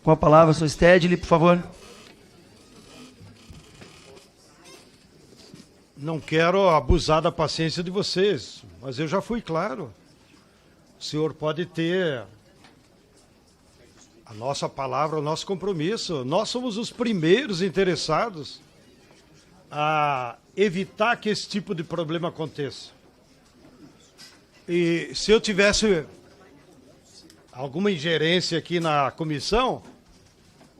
Com a palavra, senhor Stedley, por favor. Não quero abusar da paciência de vocês, mas eu já fui claro. O senhor pode ter a nossa palavra, o nosso compromisso. Nós somos os primeiros interessados a evitar que esse tipo de problema aconteça. E se eu tivesse alguma ingerência aqui na comissão,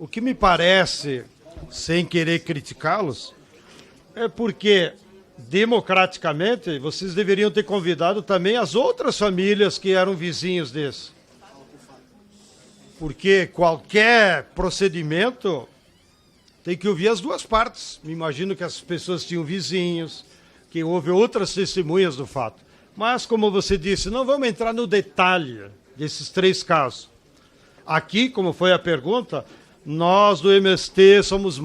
o que me parece, sem querer criticá-los, é porque, democraticamente, vocês deveriam ter convidado também as outras famílias que eram vizinhos desse. Porque qualquer procedimento tem que ouvir as duas partes. Me imagino que as pessoas tinham vizinhos, que houve outras testemunhas do fato. Mas, como você disse, não vamos entrar no detalhe desses 3 casos. Aqui, como foi a pergunta, nós do MST somos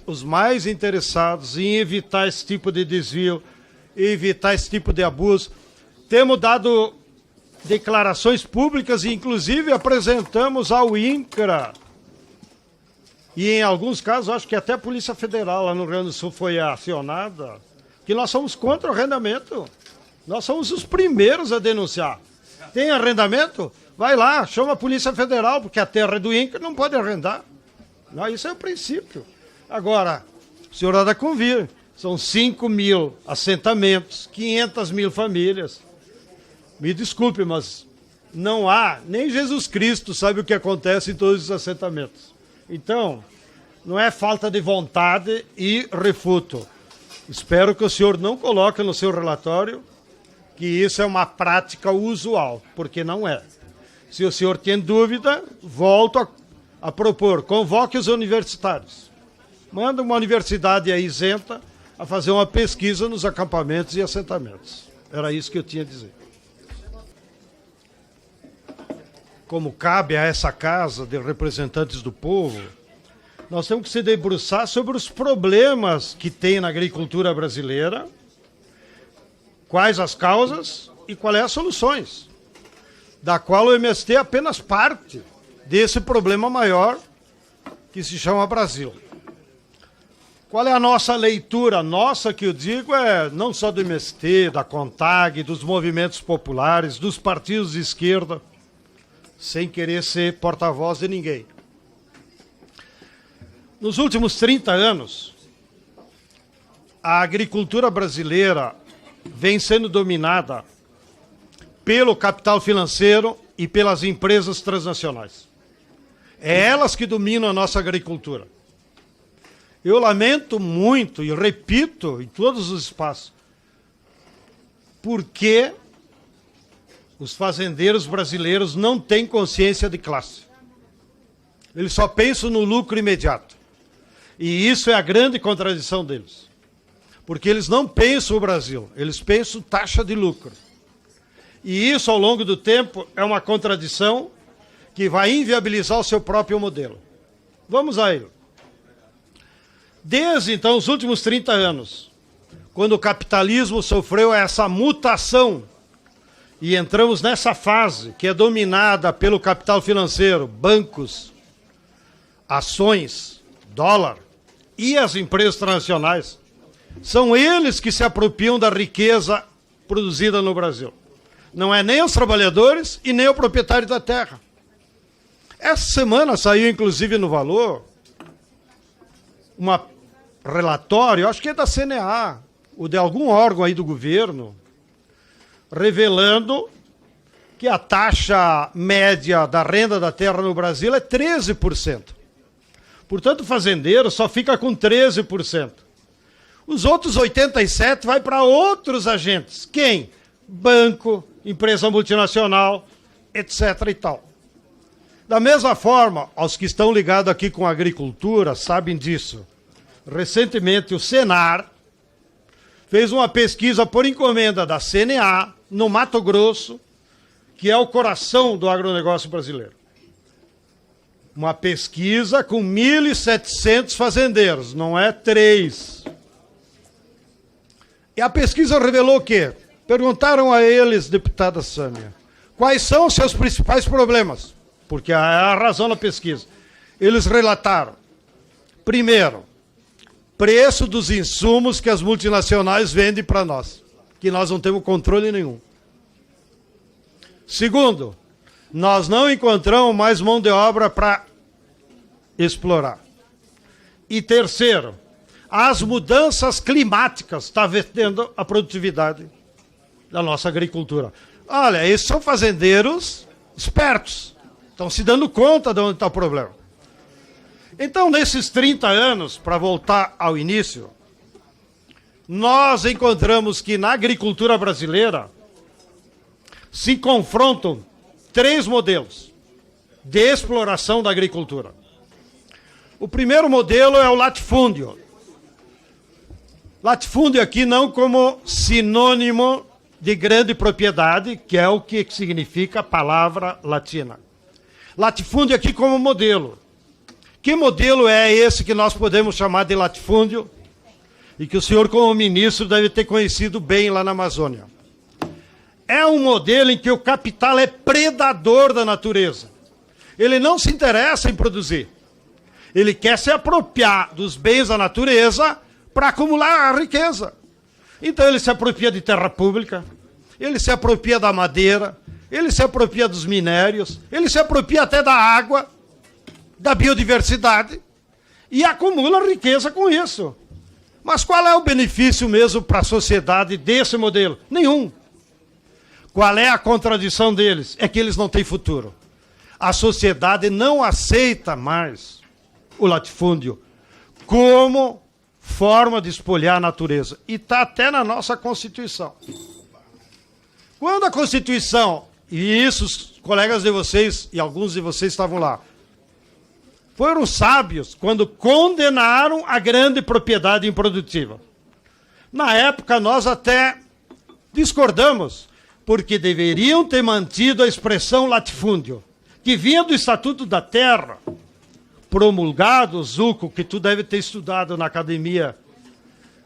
os mais interessados em evitar esse tipo de desvio, evitar esse tipo de abuso. Temos dado declarações públicas e, inclusive, apresentamos ao INCRA. E, em alguns casos, acho que até a Polícia Federal lá no Rio Grande do Sul foi acionada, que nós somos contra o arrendamento. Nós somos os primeiros a denunciar. Tem arrendamento? Vai lá, chama a Polícia Federal, porque a terra é do INCRA, não pode arrendar. Não, isso é o princípio. Agora, o senhor há de convir, são 5.000 assentamentos, 500.000 famílias. Me desculpe, mas não há, nem Jesus Cristo sabe o que acontece em todos os assentamentos. Então, não é falta de vontade e refuto. Espero que o senhor não coloque no seu relatório que isso é uma prática usual, porque não é. Se o senhor tem dúvida, volto a propor, convoque os universitários. Manda uma universidade aí isenta a fazer uma pesquisa nos acampamentos e assentamentos. Era isso que eu tinha a dizer. Como cabe a essa casa de representantes do povo, nós temos que se debruçar sobre os problemas que tem na agricultura brasileira, quais as causas e quais as soluções, da qual o MST é apenas parte desse problema maior que se chama Brasil. Qual é a nossa leitura? Nossa, que eu digo, é não só do MST, da CONTAG, dos movimentos populares, dos partidos de esquerda, sem querer ser porta-voz de ninguém. Nos últimos 30 anos, a agricultura brasileira vem sendo dominada pelo capital financeiro e pelas empresas transnacionais. É elas que dominam a nossa agricultura. Eu lamento muito e repito em todos os espaços, porque os fazendeiros brasileiros não têm consciência de classe. Eles só pensam no lucro imediato. E isso é a grande contradição deles. Porque eles não pensam o Brasil, eles pensam taxa de lucro. E isso, ao longo do tempo, é uma contradição que vai inviabilizar o seu próprio modelo. Vamos a ele. Desde, então, os últimos 30 anos, quando o capitalismo sofreu essa mutação e entramos nessa fase que é dominada pelo capital financeiro, bancos, ações, dólar e as empresas transnacionais, são eles que se apropriam da riqueza produzida no Brasil. Não é nem os trabalhadores e nem o proprietário da terra. Essa semana saiu, inclusive, no Valor, um relatório, acho que é da CNA, ou de algum órgão aí do governo, revelando que a taxa média da renda da terra no Brasil é 13%. Portanto, o fazendeiro só fica com 13%. Os outros 87% vai para outros agentes. Quem? Banco, empresa multinacional, etc. e tal. Da mesma forma, aos que estão ligados aqui com a agricultura sabem disso. Recentemente, o Senar fez uma pesquisa por encomenda da CNA, no Mato Grosso, que é o coração do agronegócio brasileiro. Uma pesquisa com 1.700 fazendeiros, não é 3. E a pesquisa revelou o quê? Perguntaram a eles, deputada Sâmia, quais são os seus principais problemas? Porque é a razão da pesquisa. Eles relataram, primeiro, preço dos insumos que as multinacionais vendem para nós, que nós não temos controle nenhum. Segundo, nós não encontramos mais mão de obra para explorar. E terceiro, as mudanças climáticas estão afetando a produtividade da nossa agricultura. Olha, esses são fazendeiros espertos, estão se dando conta de onde está o problema. Então, nesses 30 anos, para voltar ao início, nós encontramos que na agricultura brasileira se confrontam 3 modelos de exploração da agricultura. O primeiro modelo é o latifúndio. Latifúndio aqui não como sinônimo de grande propriedade, que é o que significa a palavra latina. Latifúndio aqui como modelo. Que modelo é esse que nós podemos chamar de latifúndio? E que o senhor, como ministro, deve ter conhecido bem lá na Amazônia. É um modelo em que o capital é predador da natureza. Ele não se interessa em produzir. Ele quer se apropriar dos bens da natureza para acumular a riqueza. Então ele se apropria de terra pública, ele se apropria da madeira, ele se apropria dos minérios, ele se apropria até da água, da biodiversidade, e acumula riqueza com isso. Mas qual é o benefício mesmo para a sociedade desse modelo? Nenhum. Qual é a contradição deles? É que eles não têm futuro. A sociedade não aceita mais o latifúndio como forma de espolhar a natureza. E está até na nossa Constituição. Quando a Constituição, e isso os colegas de vocês, e alguns de vocês estavam lá, foram sábios quando condenaram a grande propriedade improdutiva. Na época, nós até discordamos, porque deveriam ter mantido a expressão latifúndio, que vinha do Estatuto da Terra, promulgado, Zuco, que tu deve ter estudado na academia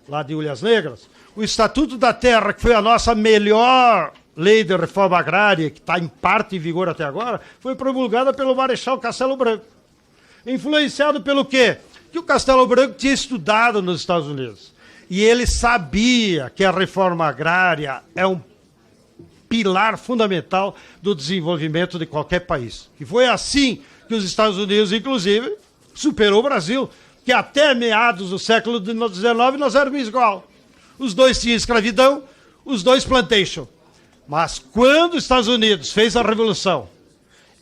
lá de Ulhas Negras. O Estatuto da Terra, que foi a nossa melhor lei de reforma agrária, que está em parte em vigor até agora, foi promulgada pelo Marechal Castelo Branco. Influenciado pelo quê? Que o Castelo Branco tinha estudado nos Estados Unidos. E ele sabia que a reforma agrária é um pilar fundamental do desenvolvimento de qualquer país. E foi assim que os Estados Unidos, inclusive, superou o Brasil, que até meados do século XIX nós éramos igual. Os dois tinham escravidão, os dois plantation. Mas quando os Estados Unidos fez a Revolução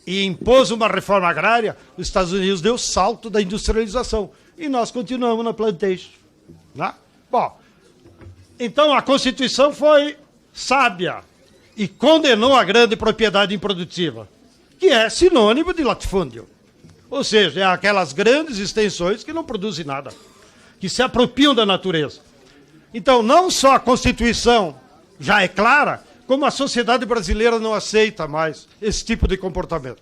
e impôs uma reforma agrária, os Estados Unidos deu o salto da industrialização. E nós continuamos na plantation. Né? Bom, então a Constituição foi sábia e condenou a grande propriedade improdutiva, que é sinônimo de latifúndio. Ou seja, é aquelas grandes extensões que não produzem nada, que se apropriam da natureza. Então, não só a Constituição já é clara, como a sociedade brasileira não aceita mais esse tipo de comportamento.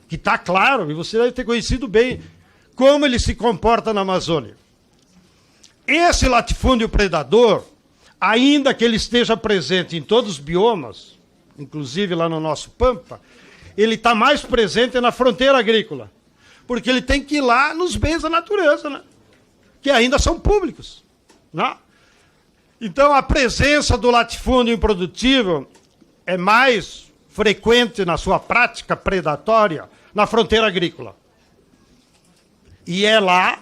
Que está claro, e você deve ter conhecido bem como ele se comporta na Amazônia. Esse latifúndio predador, ainda que ele esteja presente em todos os biomas, inclusive lá no nosso Pampa, ele está mais presente na fronteira agrícola, porque ele tem que ir lá nos bens da natureza, né? Que ainda são públicos. Né? Então, a presença do latifúndio improdutivo é mais frequente na sua prática predatória na fronteira agrícola. E é lá,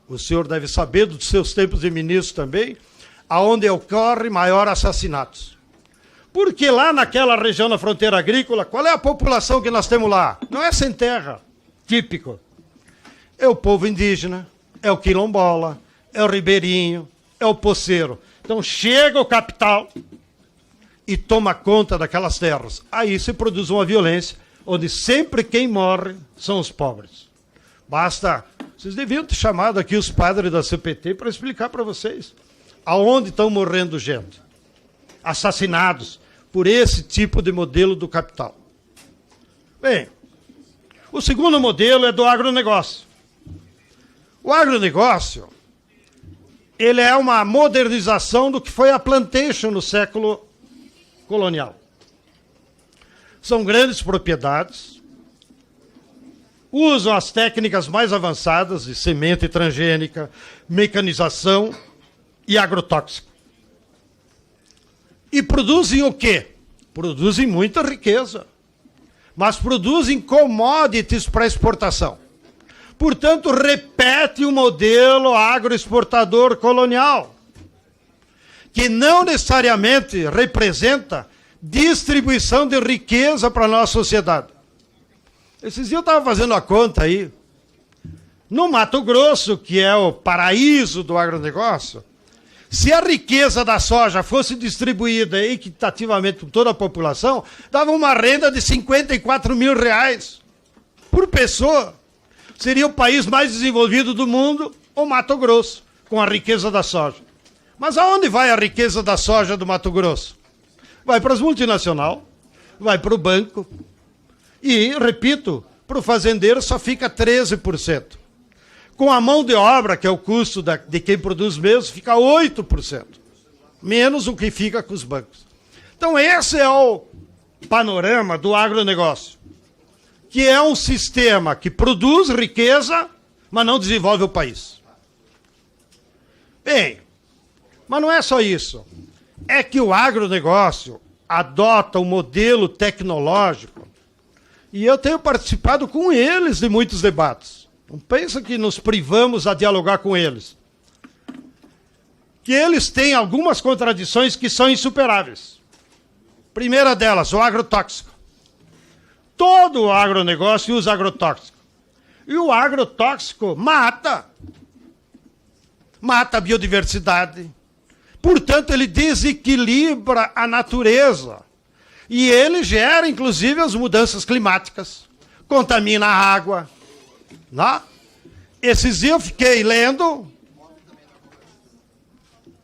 o senhor deve saber dos seus tempos de ministro também, aonde ocorre maior assassinatos. Porque lá naquela região da fronteira agrícola, qual é a população que nós temos lá? Não é sem terra, típico. É o povo indígena, é o quilombola, é o ribeirinho, é o poceiro. Então chega o capital e toma conta daquelas terras. Aí se produz uma violência, onde sempre quem morre são os pobres. Basta, vocês deviam ter chamado aqui os padres da CPT para explicar para vocês aonde estão morrendo gente. Assassinados por esse tipo de modelo do capital. Bem, o segundo modelo é do agronegócio. O agronegócio, ele é uma modernização do que foi a plantation no século colonial. São grandes propriedades, usam as técnicas mais avançadas de semente transgênica, mecanização e agrotóxico. E produzem o quê? Produzem muita riqueza, mas produzem commodities para exportação. Portanto, repete o modelo agroexportador colonial, que não necessariamente representa distribuição de riqueza para a nossa sociedade. Esses dias eu estava fazendo a conta aí. No Mato Grosso, que é o paraíso do agronegócio, se a riqueza da soja fosse distribuída equitativamente por toda a população, dava uma renda de R$54 mil por pessoa. Seria o país mais desenvolvido do mundo, o Mato Grosso, com a riqueza da soja. Mas aonde vai a riqueza da soja do Mato Grosso? Vai para as multinacionais, vai para o banco e, repito, para o fazendeiro só fica 13%. Com a mão de obra, que é o custo de quem produz mesmo, fica 8%. Menos o que fica com os bancos. Então esse é o panorama do agronegócio, que é um sistema que produz riqueza, mas não desenvolve o país. Bem, mas não é só isso. É que o agronegócio adota um modelo tecnológico e eu tenho participado com eles de muitos debates. Não pensa que nos privamos a dialogar com eles. Que eles têm algumas contradições que são insuperáveis. Primeira delas, o agrotóxico. Todo o agronegócio usa agrotóxico. E o agrotóxico mata. Mata a biodiversidade. Portanto, ele desequilibra a natureza. E ele gera, inclusive, as mudanças climáticas. Contamina a água. Não? Esses dias eu fiquei lendo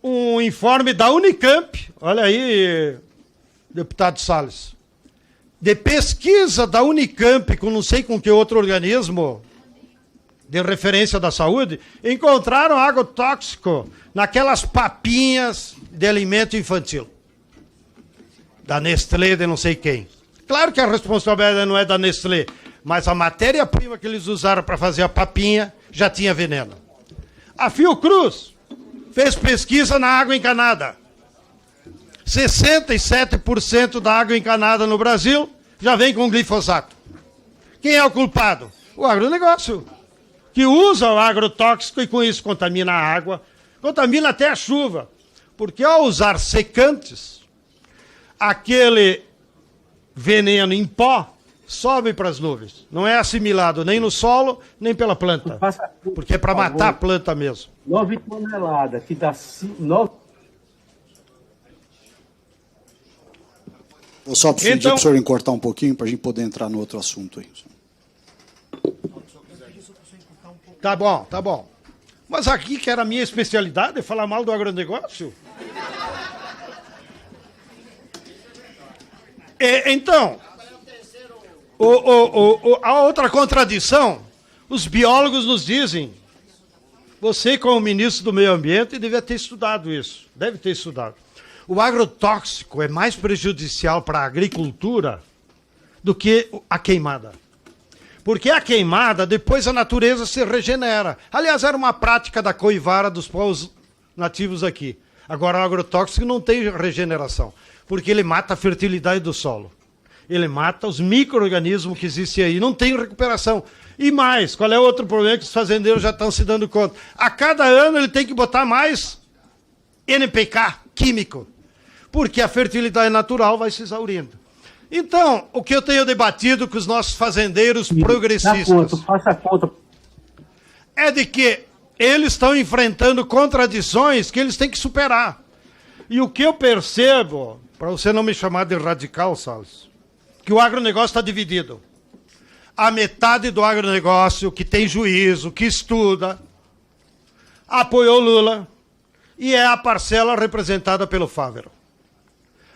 um informe da Unicamp. Olha aí, deputado Salles. De pesquisa da Unicamp, com não sei com que outro organismo de referência da saúde, encontraram agrotóxico naquelas papinhas de alimento infantil. Da Nestlé, de não sei quem. Claro que a responsabilidade não é da Nestlé, mas a matéria-prima que eles usaram para fazer a papinha já tinha veneno. A Fiocruz fez pesquisa na água encanada. 67% da água encanada no Brasil já vem com glifosato. Quem é o culpado? O agronegócio, que usa o agrotóxico e com isso contamina a água, contamina até a chuva. Porque ao usar secantes, aquele veneno em pó sobe para as nuvens. Não é assimilado nem no solo, nem pela planta. Porque é para matar a planta mesmo. 9 toneladas, que dá 9. Vou só pedir para o senhor encurtar um pouquinho para a gente poder entrar no outro assunto aí. Tá bom, tá bom. Mas aqui, que era a minha especialidade, é falar mal do agronegócio. Então, a outra contradição, os biólogos nos dizem, você como ministro do meio ambiente deve ter estudado isso, deve ter estudado. O agrotóxico é mais prejudicial para a agricultura do que a queimada. Porque a queimada, depois a natureza se regenera. Aliás, era uma prática da coivara dos povos nativos aqui. Agora, o agrotóxico não tem regeneração, porque ele mata a fertilidade do solo. Ele mata os micro-organismos que existem aí. Não tem recuperação. E mais, qual é o outro problema que os fazendeiros já estão se dando conta? A cada ano ele tem que botar mais NPK, químico, porque a fertilidade natural vai se exaurindo. Então, o que eu tenho debatido com os nossos fazendeiros progressistas Faça a conta. é de que eles estão enfrentando contradições que eles têm que superar. E o que eu percebo, para você não me chamar de radical, Salles, que o agronegócio está dividido. A metade do agronegócio que tem juízo, que estuda, apoiou Lula, e é a parcela representada pelo Fávero.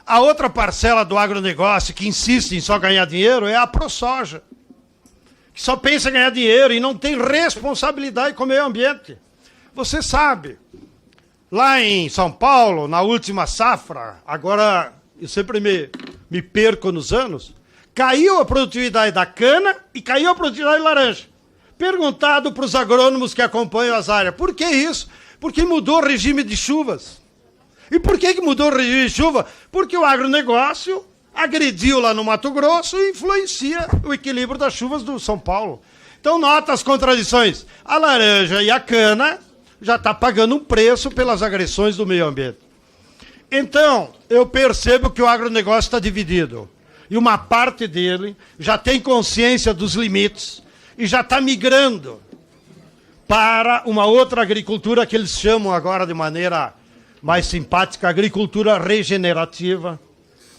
A outra parcela do agronegócio que insiste em só ganhar dinheiro é a ProSoja, que só pensa em ganhar dinheiro e não tem responsabilidade com o meio ambiente. Você sabe, lá em São Paulo, na última safra, agora eu sempre me perco nos anos, Caiu a produtividade da cana e caiu a produtividade de laranja. Perguntado para os agrônomos que acompanham as áreas, por que isso? Porque mudou o regime de chuvas. E por que mudou o regime de chuva? Porque o agronegócio agrediu lá no Mato Grosso e influencia o equilíbrio das chuvas do São Paulo. Então nota as contradições. A laranja e a cana já está pagando um preço pelas agressões do meio ambiente. Então, eu percebo que o agronegócio está dividido. E uma parte dele já tem consciência dos limites e já está migrando para uma outra agricultura que eles chamam agora de maneira mais simpática, agricultura regenerativa,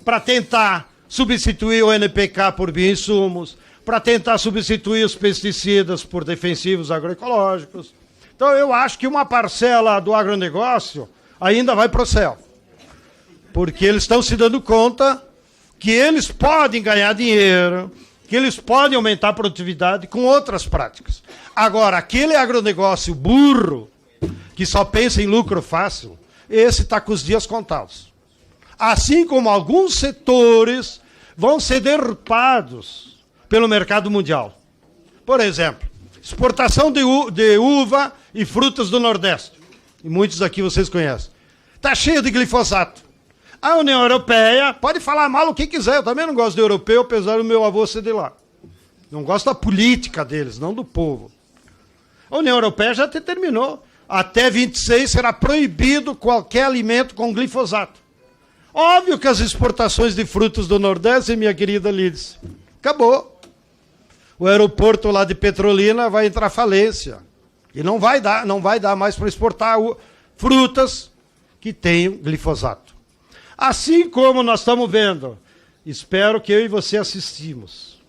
para tentar substituir o NPK por bioinsumos, para tentar substituir os pesticidas por defensivos agroecológicos. Então, eu acho que uma parcela do agronegócio ainda vai para o céu, porque eles estão se dando conta que eles podem ganhar dinheiro, que eles podem aumentar a produtividade com outras práticas. Agora, aquele agronegócio burro, que só pensa em lucro fácil, esse está com os dias contados. Assim como alguns setores vão ser derrubados pelo mercado mundial. Por exemplo, exportação de uva e frutas do Nordeste. E muitos aqui vocês conhecem. Está cheio de glifosato. A União Europeia pode falar mal o que quiser. Eu também não gosto do europeu, apesar do meu avô ser de lá. Não gosto da política deles, não do povo. A União Europeia já determinou. Até 26 será proibido qualquer alimento com glifosato. Óbvio que as exportações de frutos do Nordeste, minha querida Lides, acabou. O aeroporto lá de Petrolina vai entrar falência. E não vai dar mais para exportar frutas que tenham glifosato. Assim como nós estamos vendo, espero que eu e você assistimos.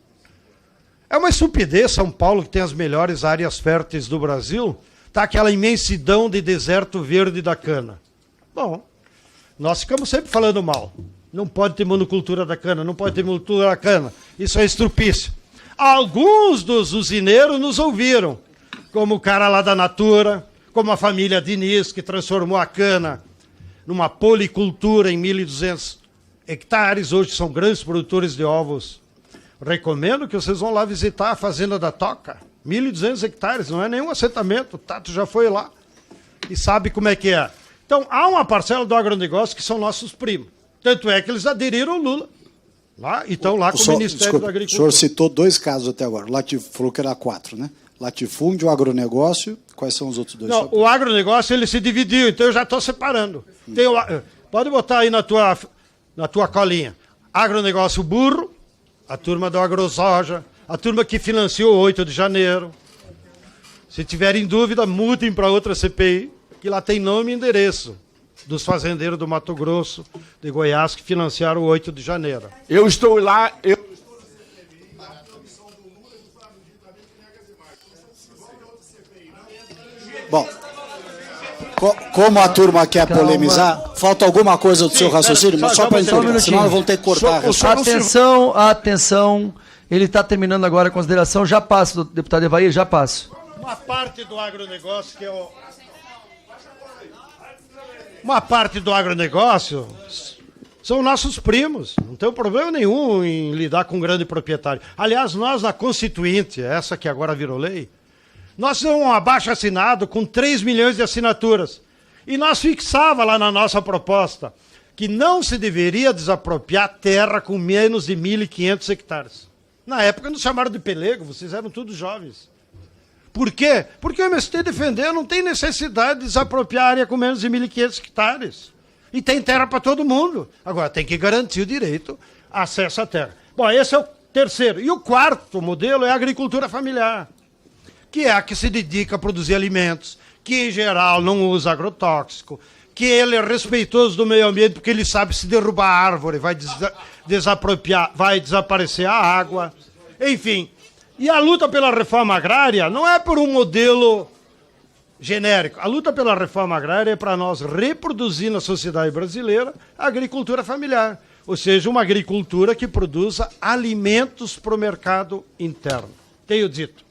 É uma estupidez São Paulo, que tem as melhores áreas férteis do Brasil, tá aquela imensidão de deserto verde da cana. Bom, nós ficamos sempre falando mal. Não pode ter monocultura da cana, não pode ter monocultura da cana. Isso é estrupício. Alguns dos usineiros nos ouviram, como o cara lá da Natura, como a família Diniz, que transformou a cana numa policultura em 1.200 hectares. Hoje são grandes produtores de ovos. Recomendo que vocês vão lá visitar a fazenda da Toca. 1.200 hectares, não é nenhum assentamento. O Tato já foi lá e sabe como é que é. Então, há uma parcela do agronegócio que são nossos primos. Tanto é que eles aderiram ao Lula. Lá, e estão lá com o Ministério da Agricultura. O senhor citou 2 casos até agora. Falou que era 4, né? Latifúndio, agronegócio. Quais são os outros 2? Não, o agronegócio ele se dividiu, então eu já estou separando. Pode botar aí na tua colinha. Agronegócio burro, a turma do AgroSoja, a turma que financiou o 8 de janeiro. Se tiverem dúvida, mutem para outra CPI, que lá tem nome e endereço dos fazendeiros do Mato Grosso, de Goiás, que financiaram o 8 de janeiro. Eu estou lá... Bom, como a turma quer polemizar, falta alguma coisa do seu raciocínio? Mas só para entender, senão nós vamos ter que cortar a resposta. Atenção, ele está terminando agora a consideração. Já passo, deputado Evair, já passo. Uma parte do agronegócio que é o... Uma parte do agronegócio são nossos primos. Não tem problema nenhum em lidar com um grande proprietário. Aliás, nós na Constituinte, essa que agora virou lei, nós temos um abaixo-assinado com 3 milhões de assinaturas. E nós fixava lá na nossa proposta que não se deveria desapropriar terra com menos de 1.500 hectares. Na época nos chamaram de pelego, vocês eram todos jovens. Por quê? Porque o MST defendeu, não tem necessidade de desapropriar área com menos de 1.500 hectares. E tem terra para todo mundo. Agora, tem que garantir o direito a acesso à terra. Bom, esse é o terceiro. E o quarto modelo é a agricultura familiar, que é a que se dedica a produzir alimentos, que em geral não usa agrotóxico, que ele é respeitoso do meio ambiente, porque ele sabe se derrubar a árvore, vai desapropriar, vai desaparecer a água, enfim. E a luta pela reforma agrária não é por um modelo genérico. A luta pela reforma agrária é para nós reproduzir na sociedade brasileira a agricultura familiar, ou seja, uma agricultura que produza alimentos para o mercado interno. Tenho dito.